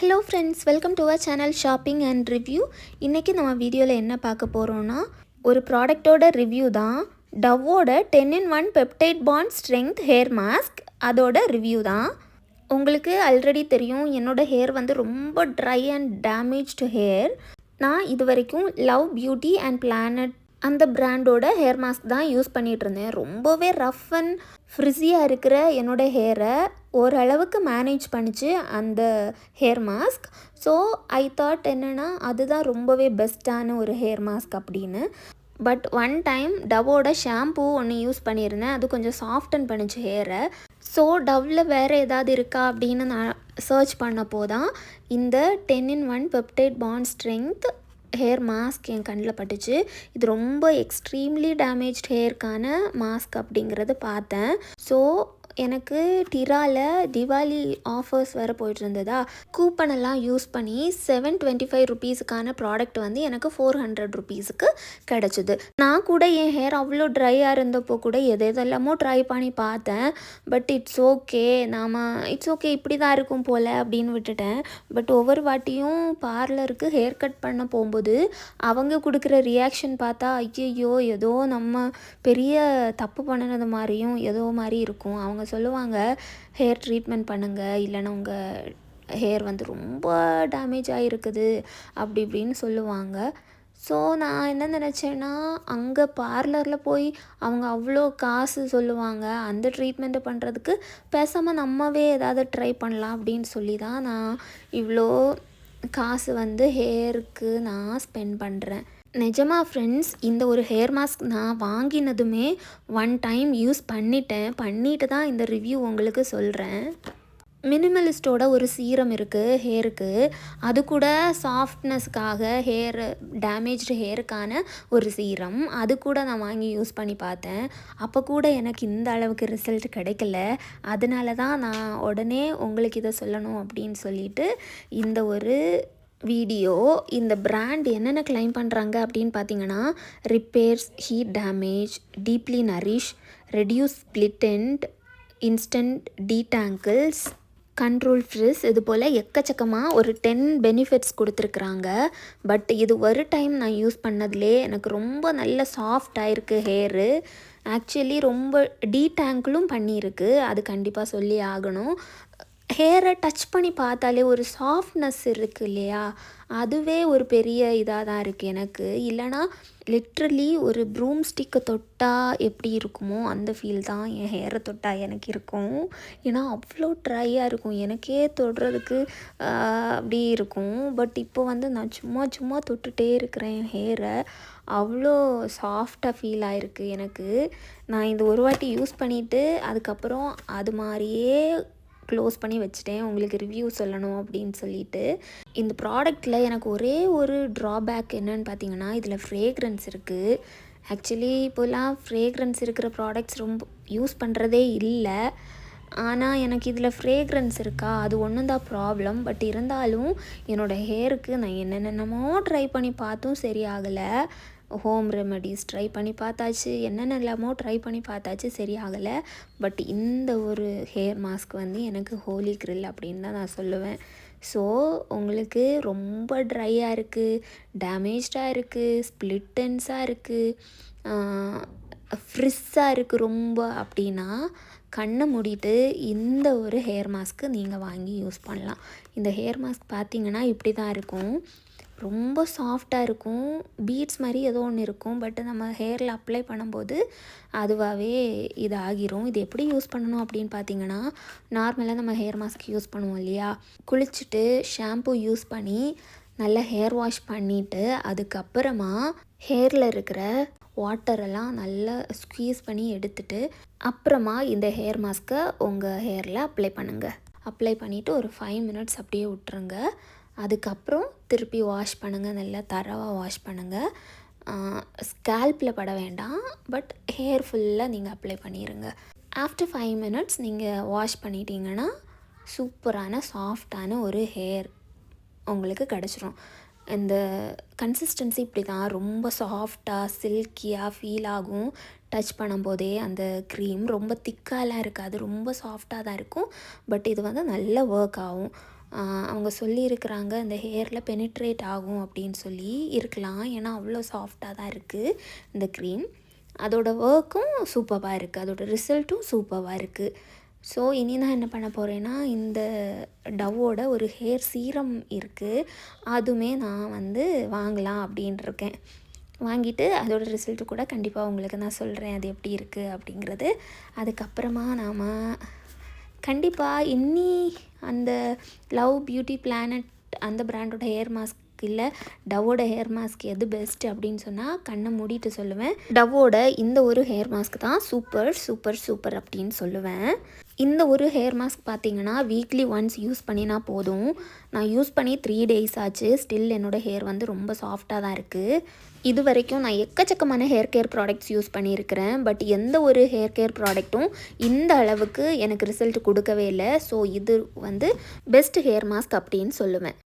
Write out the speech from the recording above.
Hello friends, welcome to our channel shopping and review. இன்றைக்கி நம்ம வீடியோவில் என்ன பார்க்க போகிறோன்னா, ஒரு ப்ராடக்டோட ரிவ்யூ தான். டவ்வோட 10-in-1 peptide bond strength hair mask, அதோட ரிவ்யூ தான். உங்களுக்கு ஆல்ரெடி தெரியும், என்னோடய ஹேர் வந்து ரொம்ப ட்ரை அண்ட் டேமேஜ்டு ஹேர். நான் இது வரைக்கும் லவ் பியூட்டி அண்ட் பிளானட் அந்த பிராண்டோட ஹேர் மாஸ்க் தான் யூஸ் பண்ணிகிட்டு இருந்தேன். ரொம்பவே ரஃப் அண்ட் ஃப்ரிஸியாக இருக்கிற என்னோடய ஹேரை ஓரளவுக்கு மேனேஜ் பண்ணிச்சு அந்த hair mask. So I thought என்னென்னா அதுதான் ரொம்பவே பெஸ்ட்டான ஒரு ஹேர் மாஸ்க் அப்படின்னு. பட் ஒன் டைம் டவ்வோட ஷாம்பூ ஒன்று யூஸ் பண்ணியிருந்தேன். அது கொஞ்சம் சாஃப்டன் பண்ணிச்சு ஹேரை. ஸோ டவ்வில் வேறு ஏதாவது இருக்கா அப்படின்னு நான் சர்ச் பண்ணப்போ தான் இந்த 10-in-1 peptide bond strength hair mask என் கண்ணில் பட்டுச்சு. இது ரொம்ப எக்ஸ்ட்ரீம்லி டேமேஜ்ட் ஹேர்க்கான மாஸ்க் அப்படிங்கிறத பார்த்தேன். ஸோ எனக்கு டிராவில் திவாலி ஆஃபர்ஸ் வேறு போயிட்டு இருந்ததா, கூப்பனெல்லாம் யூஸ் பண்ணி 725 ருபீஸுக்கான ப்ராடக்ட் வந்து எனக்கு 400 ருபீஸுக்கு கிடச்சிது. நான் கூட என் ஹேர் அவ்வளோ ட்ரையாக இருந்தப்போ கூட எதெல்லாமோ ட்ரை பண்ணி பார்த்தேன். பட் இட்ஸ் ஓகே இப்படி தான் இருக்கும் போல் அப்படின்னு விட்டுட்டேன். பட் ஒவ்வொரு வாட்டியும் பார்லருக்கு ஹேர் கட் பண்ண போகும்போது அவங்க கொடுக்குற ரியாக்ஷன் பார்த்தா ஐயையோ ஏதோ நம்ம பெரிய தப்பு பண்ணினது மாதிரியும் ஏதோ மாதிரி இருக்கும். அவங்க சொல்லுவாங்க, ஹேர் ட்ரீட்மெண்ட் பண்ணுங்கள், இல்லைன்னா உங்கள் ஹேர் வந்து ரொம்ப டேமேஜ் ஆகிருக்குது அப்படி இப்படின்னு சொல்லுவாங்க. ஸோ நான் என்ன நினச்சேன்னா, அங்கே பார்லரில் போய் அவங்க அவ்வளோ காசு சொல்லுவாங்க, அந்த ட்ரீட்மெண்ட்டை பண்ணுறதுக்கு பேசாமல் நம்மவே ஏதாவது ட்ரை பண்ணலாம் அப்படின்னு சொல்லி தான் நான் இவ்வளோ காசு வந்து ஹேருக்கு நான் ஸ்பெண்ட் பண்ணுறேன். நிஜமா ஃப்ரெண்ட்ஸ், இந்த ஒரு ஹேர் மாஸ்க் நான் வாங்கினதுமே ஒன் டைம் யூஸ் பண்ணிட்டு தான் இந்த ரிவ்யூ உங்களுக்கு சொல்கிறேன். மினிமலிஸ்டோட ஒரு சீரம் இருக்குது ஹேருக்கு. அது கூட சாஃப்ட்னஸ்க்காக ஹேர் டேமேஜ்டு ஹேருக்கான ஒரு சீரம், அது கூட நான் வாங்கி யூஸ் பண்ணி பார்த்தேன். அப்போ கூட எனக்கு இந்த அளவுக்கு ரிசல்ட் கிடைக்கல. அதனால தான் நான் உடனே உங்களுக்கு இதை சொல்லணும் அப்படின்னு சொல்லிட்டு இந்த ஒரு வீடியோ. இந்த பிராண்ட் என்னென்ன கிளைம் பண்ணுறாங்க அப்படின்னு பார்த்தீங்கன்னா, repairs heat damage, deeply nourish, reduce split end, instant detangles, control frizz, இது போல் எக்கச்சக்கமாக ஒரு 10 பெனிஃபிட்ஸ் கொடுத்துருக்குறாங்க. பட் இது ஒரு டைம் நான் யூஸ் பண்ணதுலே எனக்கு ரொம்ப நல்ல சாஃப்டாக இருக்குது ஹேரு. ஆக்சுவலி ரொம்ப டீடாங்கிளும் பண்ணியிருக்கு, அது கண்டிப்பாக சொல்லி ஆகணும். ஹேரை டச் பண்ணி பார்த்தாலே ஒரு சாஃப்ட்னஸ் இருக்குது இல்லையா, அதுவே ஒரு பெரிய இதாக தான் இருக்குது எனக்கு. இல்லைனா லிட்ரலி ஒரு ப்ரூம் ஸ்டிக்கை தொட்டால் எப்படி இருக்குமோ அந்த ஃபீல் தான் என் ஹேரை தொட்டால் எனக்கு இருக்கும். ஏன்னா அவ்வளோ ட்ரையாக இருக்கும், எனக்கே தொடுறதுக்கு அப்படி இருக்கும். பட் இப்போ வந்து நான் சும்மா தொட்டுகிட்டே இருக்கிறேன் என் ஹேரை, அவ்வளோ சாஃப்டாக ஃபீல் ஆகிருக்கு எனக்கு. நான் இந்த ஒரு வாட்டி யூஸ் பண்ணிவிட்டு அதுக்கப்புறம் அது மாதிரியே க்ளோஸ் பண்ணி வச்சுட்டேன், உங்களுக்கு ரிவ்யூ சொல்லணும் அப்படின்னு சொல்லிட்டு. இந்த ப்ராடக்டில் எனக்கு ஒரே ஒரு ட்ராபேக் என்னன்னு பார்த்தீங்கன்னா, இதில் ஃப்ரேக்ரன்ஸ் இருக்குது. ஆக்சுவலி இப்போலாம் ஃப்ரேக்ரன்ஸ் இருக்கிற ப்ராடக்ட்ஸ் ரொம்ப யூஸ் பண்ணுறதே இல்லை. ஆனால் எனக்கு இதில் ஃப்ரேக்ரன்ஸ் இருக்கா, அது ஒன்றும் தான் ப்ராப்ளம். பட் இருந்தாலும் என்னோடய ஹேருக்கு நான் என்னென்னமோ ட்ரை பண்ணி பார்த்தும் சரியாகலை. ஹோம் ரெமெடிஸ் ட்ரை பண்ணி பார்த்தாச்சு, என்னென்னலாமோ ட்ரை பண்ணி பார்த்தாச்சு, சரியாகலை. பட் இந்த ஒரு ஹேர் மாஸ்க் வந்து எனக்கு ஹோலி கிரில் அப்படின்னு தான் நான் சொல்லுவேன். ஸோ உங்களுக்கு ரொம்ப ட்ரையாக இருக்குது, டேமேஜ்டாக இருக்குது, ஸ்ப்ளிட் எண்ட்ஸாக இருக்குது, ஃப்ரிஸ்ஸாக இருக்குது ரொம்ப அப்படின்னா, கண்ணை மூடிட்டு இந்த ஒரு ஹேர் மாஸ்க்கு நீங்கள் வாங்கி யூஸ் பண்ணலாம். இந்த ஹேர் மாஸ்க் பார்த்தீங்கன்னா இப்படி தான் இருக்கும், ரொம்ப சாஃப்டாக இருக்கும், பீட்ஸ் மாதிரி ஏதோ ஒன்று இருக்கும். பட் நம்ம ஹேரில் அப்ளை பண்ணும்போது அதுவாகவே இது ஆகிரும். இது எப்படி யூஸ் பண்ணணும் அப்படின்னு பார்த்தீங்கன்னா, நார்மலாக நம்ம ஹேர் மாஸ்க் யூஸ் பண்ணுவோம் இல்லையா, குளிச்சுட்டு ஷாம்பூ யூஸ் பண்ணி நல்லா ஹேர் வாஷ் பண்ணிவிட்டு அதுக்கப்புறமா ஹேரில் இருக்கிற வாட்டரெல்லாம் நல்லா ஸ்க்வீஸ் பண்ணி எடுத்துட்டு அப்புறமா இந்த ஹேர் மாஸ்க்கை உங்கள் ஹேரில் அப்ளை பண்ணுங்கள். அப்ளை பண்ணிவிட்டு ஒரு 5 மினிட்ஸ் அப்படியே விட்டுருங்க. அதுக்கப்புறம் திருப்பி வாஷ் பண்ணுங்கள், நல்லா தரவாக வாஷ் பண்ணுங்கள். ஸ்கேல்பில் பட வேண்டாம், பட் ஹேர் ஃபுல்லாக நீங்கள் அப்ளை பண்ணிடுங்க. ஆஃப்டர் 5 மினிட்ஸ் நீங்கள் வாஷ் பண்ணிட்டீங்கன்னா சூப்பரான சாஃப்டான ஒரு ஹேர் உங்களுக்கு கிடச்சிரும். இந்த கன்சிஸ்டன்சி இப்படி தான் ரொம்ப சாஃப்டாக சில்கியாக ஃபீல் ஆகும். டச் பண்ணும்போதே அந்த க்ரீம் ரொம்ப திக்காலாம் இருக்காது, ரொம்ப சாஃப்டாக தான் இருக்கும். பட் இது வந்து நல்ல ஒர்க் ஆகும். அவங்க சொல்லியிருக்கிறாங்க இந்த ஹேரில் பெனிட்ரேட் ஆகும் அப்படின்னு சொல்லி இருக்கலாம், ஏன்னா அவ்வளோ சாஃப்டாக தான் இருக்குது இந்த க்ரீம். அதோட ஒர்க்கும் சூப்பராக இருக்குது, அதோட ரிசல்ட்டும் சூப்பராக இருக்குது. ஸோ இனி நான் என்ன பண்ண போகிறேன்னா, இந்த டவ்வோட ஒரு ஹேர் சீரம் இருக்குது, அதுவுமே நான் வந்து வாங்கலாம் அப்படின்ட்டு இருக்கேன். வாங்கிட்டு அதோட ரிசல்ட்டு கூட கண்டிப்பாக உங்களுக்கு நான் சொல்கிறேன் அது எப்படி இருக்குது அப்படிங்கிறது. அதுக்கப்புறமா நாம் கண்டிப்பாக இன்னி அந்த லவ் பியூட்டி பிளானட் அந்த பிராண்டோட ஹேர் மாஸ்க் இல்லை டவ்வோட ஹேர் மாஸ்க் எது பெஸ்ட் அப்படின்னு சொன்னால் கண்ணை மூடிட்டு சொல்லுவேன், டவ்வோட இந்த ஒரு ஹேர் மாஸ்க் தான் சூப்பர் சூப்பர் சூப்பர் அப்படின்னு சொல்லுவேன். இந்த ஒரு ஹேர் மாஸ்க் பார்த்தீங்கன்னா வீக்லி ஒன்ஸ் யூஸ் பண்ணினா போதும். நான் யூஸ் பண்ணி 3 days ஆச்சு, ஸ்டில் என்னோடய ஹேர் வந்து ரொம்ப சாஃப்டாக தான் இருக்குது. இது வரைக்கும் நான் எக்கச்சக்கமான ஹேர் கேர் ப்ராடக்ட்ஸ் யூஸ் பண்ணியிருக்கிறேன், பட் எந்த ஒரு ஹேர் கேர் ப்ராடக்ட்டும் இந்த அளவுக்கு எனக்கு ரிசல்ட் கொடுக்கவே இல்லை. ஸோ இது வந்து பெஸ்ட் ஹேர் மாஸ்க் அப்படின்னு சொல்லுவேன்.